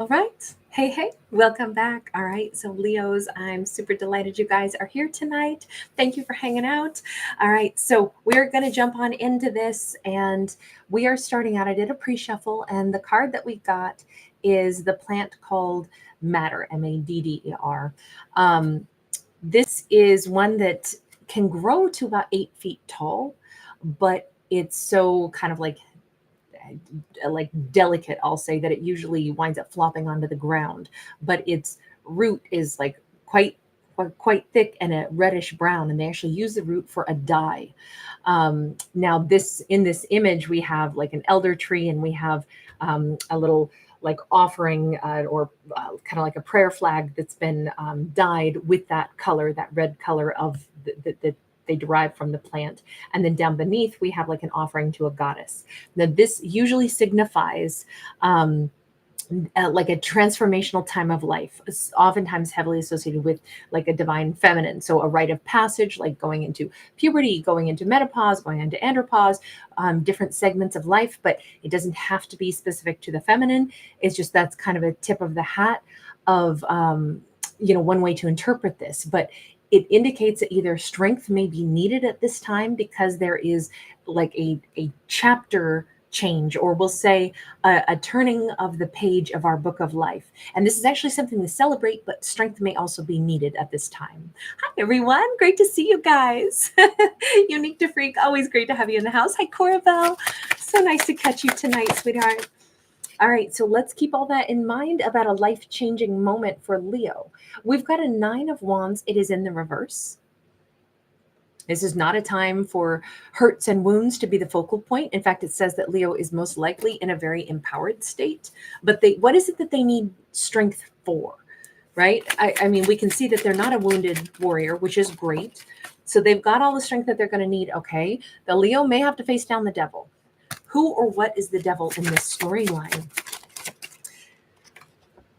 All right. Hey, hey, welcome back. All right. So, Leos, I'm super delighted you guys are here tonight. Thank you for hanging out. All right. So, we're going to jump on into this and we are starting out. I did a pre shuffle, and the card that we got is the plant called Madder, Madder. Um, this is one that can grow to about 8 feet tall, but it's so kind of like delicate, I'll say, that it usually winds up flopping onto the ground. But its root is like quite thick and a reddish brown, and they actually use the root for a dye. Now, this in this image, we have like an elder tree, and we have a little like offering or kind of like a prayer flag that's been dyed with that color, that red color of the they derive from the plant. And then down beneath, we have like an offering to a goddess. Now, this usually signifies like a transformational time of life. It's oftentimes heavily associated with like a divine feminine. So, a rite of passage, like going into puberty, going into menopause, going into andropause, different segments of life, but it doesn't have to be specific to the feminine. It's just that's kind of a tip of the hat of, one way to interpret this. But it indicates that either strength may be needed at this time because there is like a chapter change, or we'll say a turning of the page of our book of life. And this is actually something to celebrate, but strength may also be needed at this time. Hi, everyone. Great to see you guys. Unique to Freak. Always great to have you in the house. Hi, Corabelle. So nice to catch you tonight, sweetheart. All right, so let's keep all that in mind about a life-changing moment for Leo. We've got a Nine of Wands. It is in the reverse. This is not a time for hurts and wounds to be the focal point. In fact, it says that Leo is most likely in a very empowered state. But what is it that they need strength for, right? I mean, we can see that they're not a wounded warrior, which is great. So they've got all the strength that they're going to need. Okay, the Leo may have to face down the devil. Who or what is the devil in this storyline?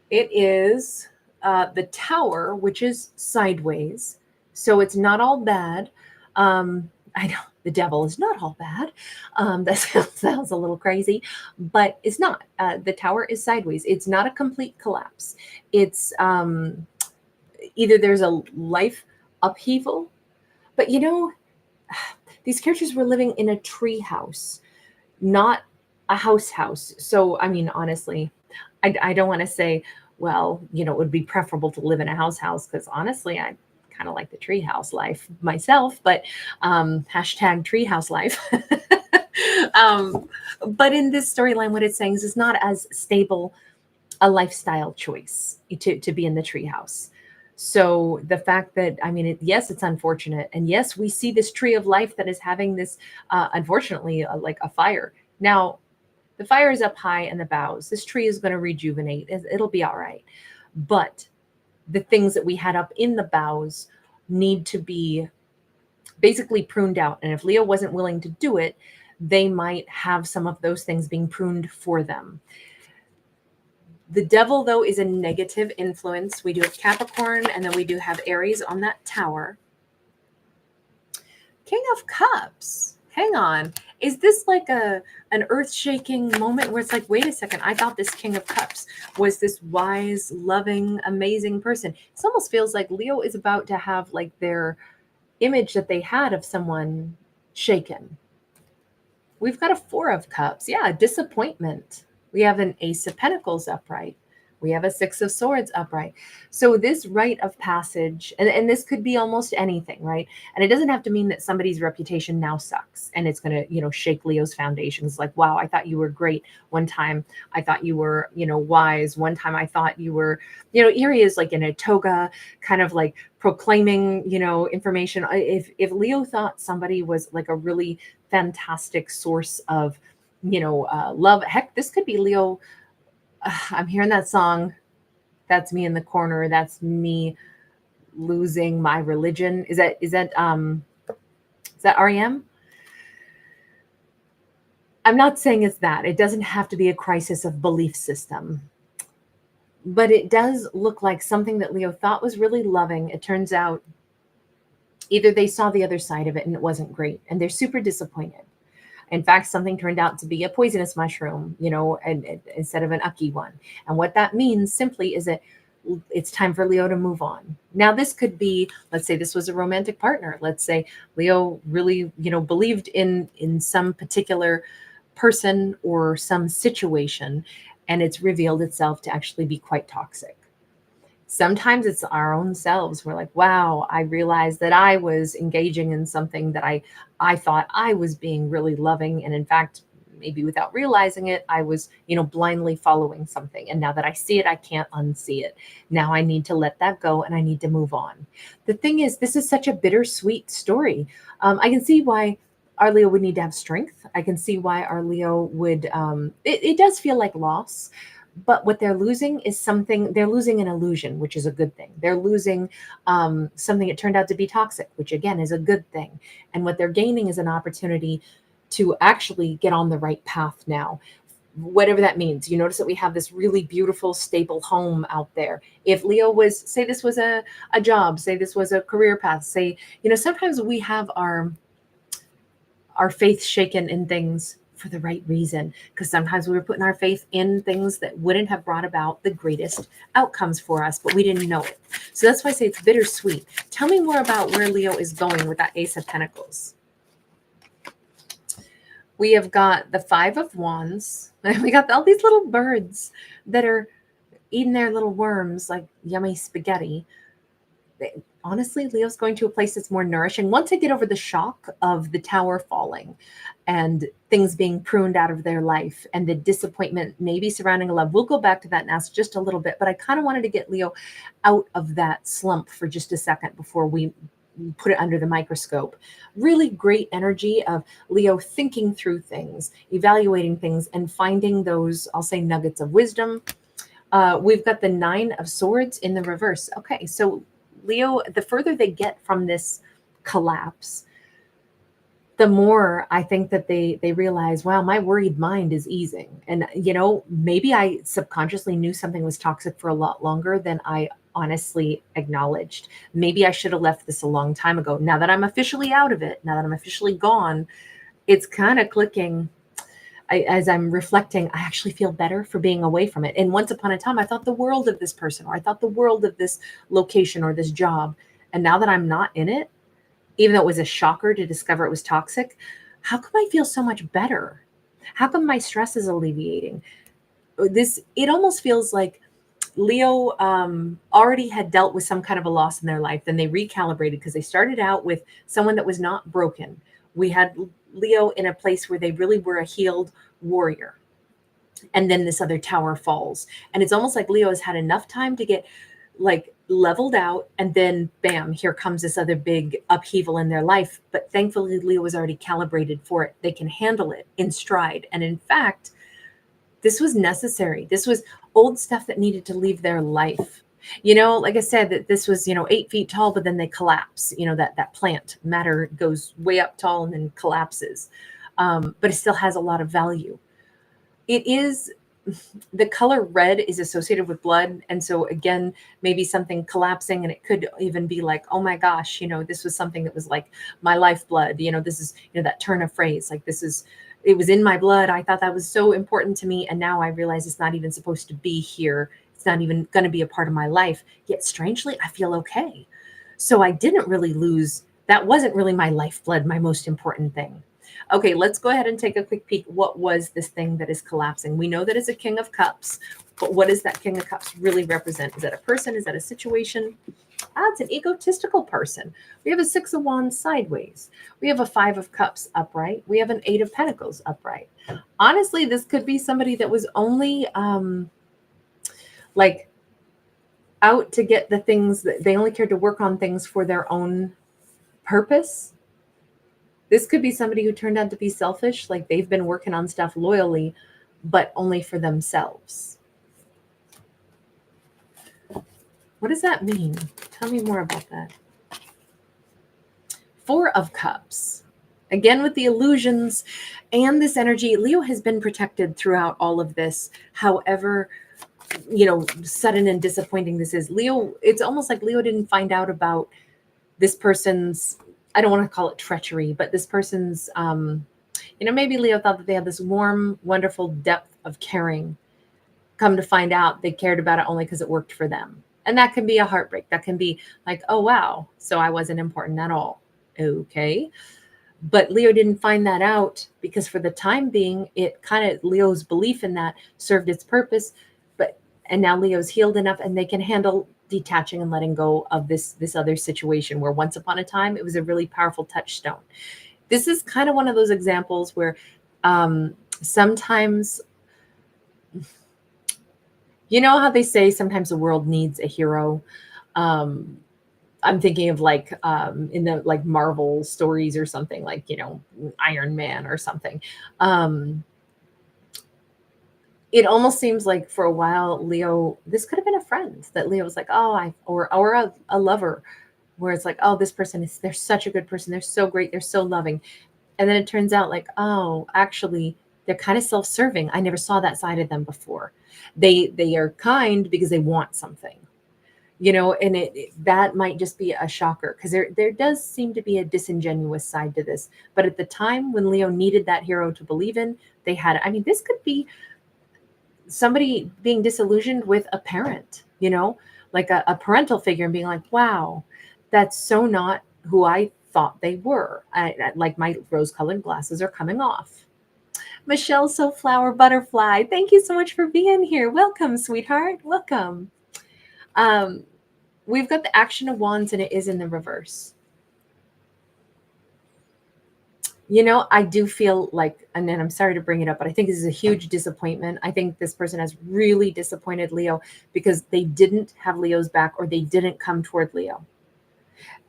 It is the Tower, which is sideways. So it's not all bad. I know the devil is not all bad. That sounds a little crazy, but it's not. The Tower is sideways. It's not a complete collapse. It's either there's a life upheaval, but these characters were living in a tree house, not a house. So, I mean, honestly, I don't want to say, well, it would be preferable to live in a house because honestly, I kind of like the treehouse life myself, but hashtag treehouse life. But in this storyline, what it's saying is it's not as stable a lifestyle choice to be in the treehouse. So the fact that, I mean, yes, it's unfortunate. And yes, we see this tree of life that is having this, unfortunately, like a fire. Now, the fire is up high in the boughs. This tree is going to rejuvenate. It'll be all right. But the things that we had up in the boughs need to be basically pruned out. And if Leo wasn't willing to do it, they might have some of those things being pruned for them. The devil, though, is a negative influence. We do have Capricorn, and then we do have Aries on that tower. King of Cups. Hang on. Is this like an earth-shaking moment where it's like, wait a second, I thought this King of Cups was this wise, loving, amazing person. It almost feels like Leo is about to have like their image that they had of someone shaken. We've got a Four of Cups. Yeah, disappointment. We have an Ace of Pentacles upright. We have a Six of Swords upright. So this rite of passage, and this could be almost anything, right? And it doesn't have to mean that somebody's reputation now sucks and it's going to, shake Leo's foundations. Like, wow, I thought you were great one time. I thought you were, wise. One time I thought you were, Erie is like in a toga, kind of like proclaiming, information. If Leo thought somebody was like a really fantastic source of, love, heck, this could be Leo. I'm hearing that song. That's me in the corner. That's me losing my religion. Is that REM? I'm not saying it's that. It doesn't have to be a crisis of belief system. But it does look like something that Leo thought was really loving. It turns out either they saw the other side of it and it wasn't great, and they're super disappointed. In fact, something turned out to be a poisonous mushroom, and instead of an ucky one. And what that means simply is that it's time for Leo to move on. Now, this could be, let's say this was a romantic partner. Let's say Leo really, believed in some particular person or some situation, and it's revealed itself to actually be quite toxic. Sometimes it's our own selves. We're like, wow, I realized that I was engaging in something that I thought I was being really loving. And in fact, maybe without realizing it, I was, blindly following something. And now that I see it, I can't unsee it. Now I need to let that go and I need to move on. The thing is, this is such a bittersweet story. I can see why our Leo would need to have strength. I can see why our Leo would, it does feel like loss. But what they're losing is something, they're losing an illusion, which is a good thing. They're losing something that turned out to be toxic, which again is a good thing. And what they're gaining is an opportunity to actually get on the right path now, whatever that means. You notice that we have this really beautiful, stable home out there. If Leo was, say this was a job, say this was a career path, say, sometimes we have our faith shaken in things for the right reason, because sometimes we were putting our faith in things that wouldn't have brought about the greatest outcomes for us, but we didn't know it. So that's why I say it's bittersweet. Tell me more about where Leo is going with that Ace of Pentacles. We have got the Five of Wands, and we got all these little birds that are eating their little worms like yummy spaghetti. Honestly, Leo's going to a place that's more nourishing. Once they get over the shock of the tower falling and things being pruned out of their life and the disappointment maybe surrounding a love, we'll go back to that and ask just a little bit. But I kind of wanted to get Leo out of that slump for just a second before we put it under the microscope. Really great energy of Leo thinking through things, evaluating things, and finding those, I'll say, nuggets of wisdom. We've got the Nine of Swords in the reverse. Okay, so Leo, the further they get from this collapse, the more I think that they realize, wow, my worried mind is easing. And, maybe I subconsciously knew something was toxic for a lot longer than I honestly acknowledged. Maybe I should have left this a long time ago. Now that I'm officially out of it, now that I'm officially gone, it's kind of clicking. As I'm reflecting, I actually feel better for being away from it. And once upon a time, I thought the world of this person, or I thought the world of this location or this job. And now that I'm not in it, even though it was a shocker to discover it was toxic, how come I feel so much better? How come my stress is alleviating? It almost feels like Leo already had dealt with some kind of a loss in their life. Then they recalibrated because they started out with someone that was not broken. We had Leo in a place where they really were a healed warrior. And then this other tower falls. And it's almost like Leo has had enough time to get leveled out. And then bam, here comes this other big upheaval in their life. But thankfully, Leo was already calibrated for it. They can handle it in stride. And in fact, this was necessary. This was old stuff that needed to leave their life. Like I said, that this was, 8 feet tall, but then they collapse, that plant matter goes way up tall and then collapses. But it still has a lot of value. It is, the color red is associated with blood. And so again, maybe something collapsing, and it could even be like, oh my gosh, this was something that was like my lifeblood. This is, that turn of phrase, like it was in my blood. I thought that was so important to me. And now I realize it's not even supposed to be here. It's not even going to be a part of my life. Yet strangely, I feel okay. So I didn't really lose. That wasn't really my lifeblood, my most important thing. Okay, let's go ahead and take a quick peek. What was this thing that is collapsing? We know that it's a King of Cups, but what does that King of Cups really represent? Is that a person? Is that a situation? It's an egotistical person. We have a Six of Wands sideways. We have a Five of Cups upright. We have an Eight of Pentacles upright. Honestly, this could be somebody that was only out to get the things that they only cared to work on things for their own purpose. This could be somebody who turned out to be selfish, like they've been working on stuff loyally, but only for themselves. What does that mean? Tell me more about that. Four of Cups. Again, with the illusions and this energy, Leo has been protected throughout all of this. However, sudden and disappointing this is. Leo, it's almost like Leo didn't find out about this person's, I don't want to call it treachery, but this person's, Maybe Leo thought that they had this warm, wonderful depth of caring. Come to find out they cared about it only because it worked for them. And that can be a heartbreak. That can be like, oh, wow, so I wasn't important at all. Okay. But Leo didn't find that out because for the time being, it kind of, Leo's belief in that served its purpose. And now Leo's healed enough and they can handle detaching and letting go of this other situation where once upon a time it was a really powerful touchstone. This is kind of one of those examples where sometimes, how they say sometimes the world needs a hero. I'm thinking of like in the like Marvel stories or something, like Iron Man or something. It almost seems like for a while Leo, this could have been a friend that Leo was like, oh, or a lover, where it's like, oh, this person they're such a good person, they're so great, they're so loving. And then it turns out like, oh, actually they're kind of self-serving. I never saw that side of them before. They are kind because they want something, and that might just be a shocker, because there does seem to be a disingenuous side to this. But at the time when Leo needed that hero to believe in, they had it. I mean, this could be somebody being disillusioned with a parent, like a parental figure, and being like, wow, that's so not who I thought they were. Like my rose-colored glasses are coming off. Michelle So Flower Butterfly, thank you so much for being here. Welcome, sweetheart. Welcome. We've got the Action of Wands, and it is in the reverse. I do feel like, and then I'm sorry to bring it up, but I think this is a huge disappointment. I think this person has really disappointed Leo because they didn't have Leo's back, or they didn't come toward Leo.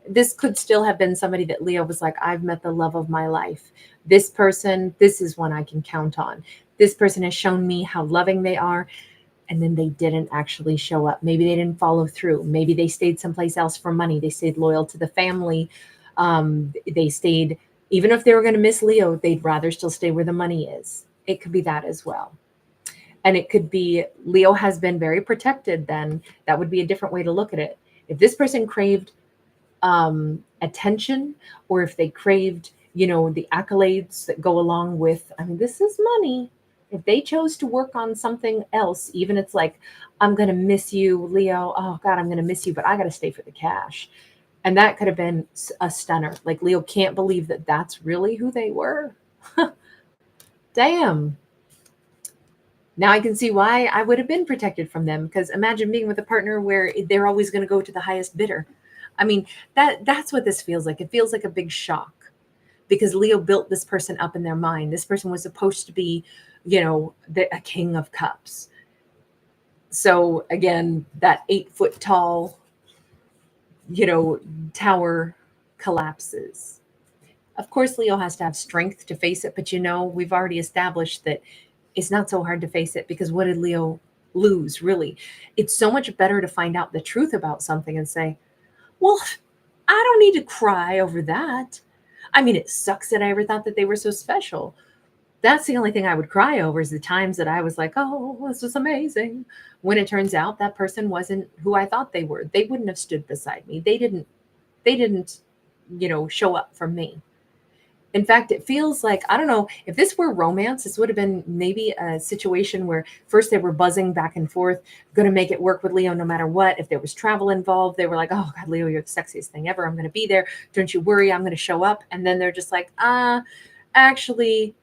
This could still have been somebody that Leo was like, I've met the love of my life. This person, this is one I can count on. This person has shown me how loving they are. And then they didn't actually show up. Maybe they didn't follow through. Maybe they stayed someplace else for money. They stayed loyal to the family. They stayed, even if they were going to miss Leo, they'd rather still stay where the money is. It could be that as well. And it could be Leo has been very protected. Then that would be a different way to look at it. If this person craved attention, or if they craved, the accolades that go along with, this is money. If they chose to work on something else, even it's like, I'm going to miss you, Leo. Oh God, I'm going to miss you, but I got to stay for the cash. And that could have been a stunner. Like Leo can't believe that that's really who they were. Damn. Now I can see why I would have been protected from them, because imagine being with a partner where they're always going to go to the highest bidder. That's what this feels like. It feels like a big shock, because Leo built this person up in their mind. This person was supposed to be, a king of cups. So again, that 8-foot tall, tower collapses. Of course, Leo has to have strength to face it, but we've already established that it's not so hard to face it, because what did Leo lose, really? It's so much better to find out the truth about something and say, well, I don't need to cry over that. It sucks that I ever thought that they were so special. That's the only thing I would cry over, is the times that I was like, oh, this is amazing. When it turns out that person wasn't who I thought they were. They wouldn't have stood beside me. They didn't, show up for me. In fact, it feels like, I don't know, if this were romance, this would have been maybe a situation where first they were buzzing back and forth, going to make it work with Leo no matter what. If there was travel involved, they were like, oh God, Leo, you're the sexiest thing ever. I'm going to be there. Don't you worry. I'm going to show up. And then they're just like, actually,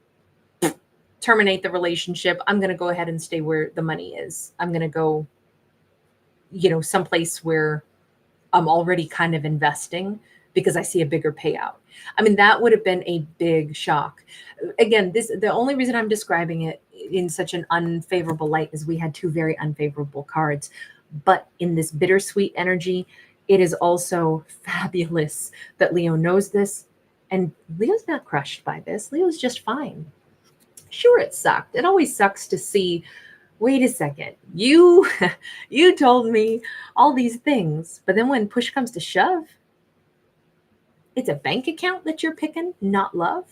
terminate the relationship. I'm going to go ahead and stay where the money is. I'm going to go, someplace where I'm already kind of investing, because I see a bigger payout. That would have been a big shock. Again, the only reason I'm describing it in such an unfavorable light is we had two very unfavorable cards. But in this bittersweet energy, it is also fabulous that Leo knows this. And Leo's not crushed by this. Leo's just fine. Sure, it sucked. It always sucks to see, wait a second, you told me all these things, but then when push comes to shove, it's a bank account that you're picking, not love.